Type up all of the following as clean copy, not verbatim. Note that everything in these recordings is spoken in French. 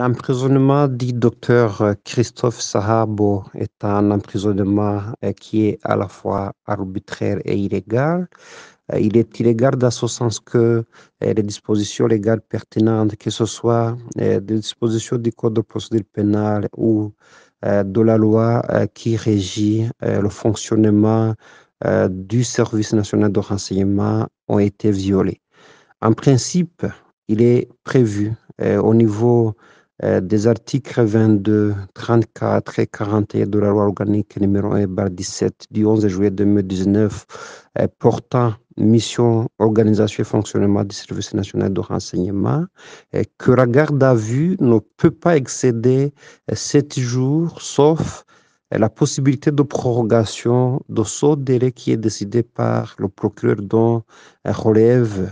L'emprisonnement dit docteur Christophe Sahabo est un emprisonnement qui est à la fois arbitraire et illégal. Il est illégal dans ce sens que les dispositions légales pertinentes, que ce soit des dispositions du Code de procédure pénale ou de la loi qui régit le fonctionnement du service national de renseignement, ont été violées. En principe, il est prévu au niveau des articles 22, 34 et 41 de la loi organique numéro 1/17 du 11 juillet 2019 portant mission, organisation et fonctionnement du service national de renseignement, que la garde à vue ne peut pas excéder 7 jours, sauf la possibilité de prorogation de ce délai qui est décidé par le procureur dont relève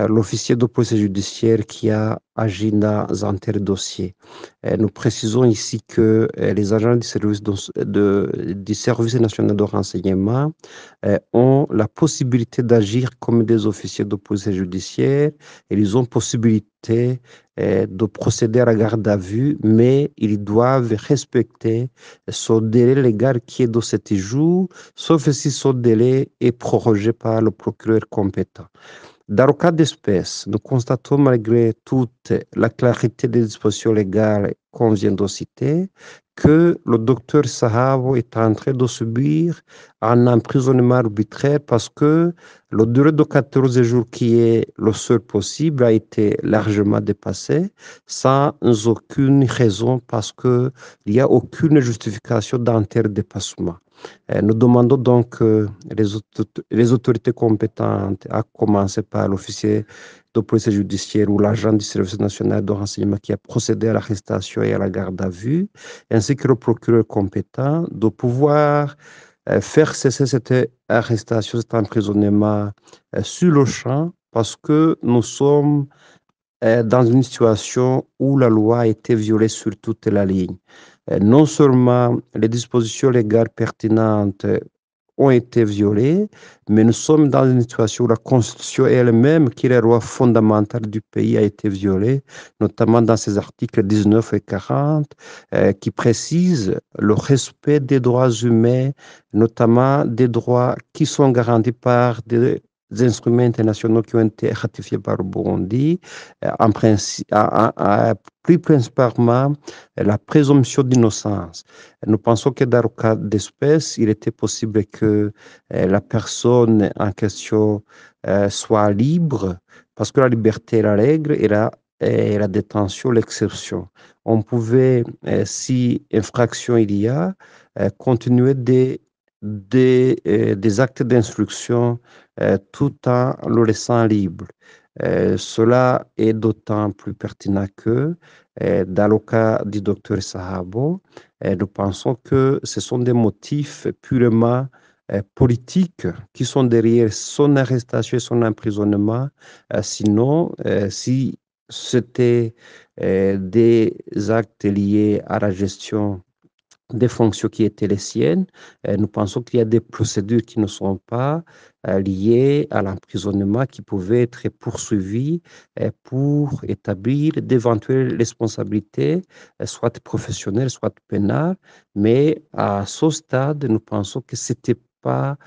l'officier de police judiciaire qui a agi dans un tel dossier. Nous précisons ici que les agents du service national de renseignement ont la possibilité d'agir comme des officiers de police judiciaire et ils ont possibilité de procéder à la garde à vue, mais ils doivent respecter ce délai légal qui est de 7 jours, sauf si ce délai est prorogé par le procureur compétent. Dans le cas d'espèce, nous constatons malgré toute la clarté des dispositions légales qu'on vient de citer, que le docteur Sahabo est en train de subir un emprisonnement arbitraire parce que le délai de 14 jours qui est le seul possible a été largement dépassé sans aucune raison parce qu'il n'y a aucune justification d'un tel dépassement. Nous demandons donc que les autorités compétentes, à commencer par l'officier de police judiciaire ou l'agent du service national de renseignement qui a procédé à l'arrestation et à la garde à vue, ainsi que le procureur compétent, de pouvoir faire cesser cette arrestation, cet emprisonnement sur le champ, parce que nous sommes dans une situation où la loi a été violée sur toute la ligne. Non seulement les dispositions légales pertinentes ont été violées, mais nous sommes dans une situation où la Constitution elle-même, qui est la loi fondamentale du pays, a été violée, notamment dans ses articles 19 et 40, qui précisent le respect des droits humains, notamment des droits qui sont garantis par des instruments internationaux qui ont été ratifiés par le Burundi, en principe, plus principalement la présomption d'innocence. Nous pensons que dans le cas d'espèce, il était possible que la personne en question soit libre, parce que la liberté est la règle et la détention l'exception. On pouvait, si infraction il y a, continuer des actes d'instruction tout en le laissant libre. Cela est d'autant plus pertinent que, dans le cas du docteur Sahabo, nous pensons que ce sont des motifs purement politiques qui sont derrière son arrestation et son emprisonnement. Sinon, si c'était des actes liés à la gestion des fonctions qui étaient les siennes. Nous pensons qu'il y a des procédures qui ne sont pas liées à l'emprisonnement qui pouvaient être poursuivies pour établir d'éventuelles responsabilités, soit professionnelles, soit pénales. Mais à ce stade, nous pensons que ce n'était pas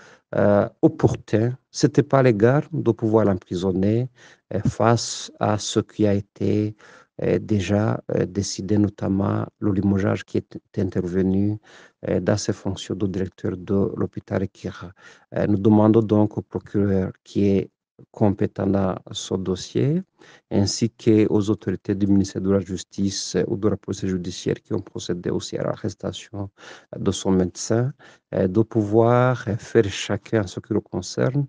opportun, ce n'était pas légal de pouvoir l'emprisonner face à ce qui a été déjà décidé, notamment le limogeage qui est intervenu dans ses fonctions de directeur de l'hôpital Kira. Nous demandons donc au procureur qui est compétent dans ce dossier, ainsi qu'aux autorités du ministère de la Justice ou de la police judiciaire qui ont procédé aussi à l'arrestation de son médecin, de pouvoir faire chacun ce qui le concerne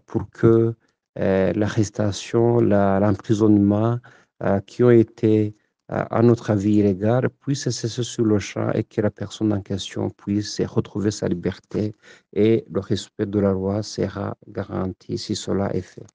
pour que l'arrestation, l'emprisonnement qui ont été, à notre avis, illégales, puissent cesser sur le champ et que la personne en question puisse retrouver sa liberté et le respect de la loi sera garanti si cela est fait.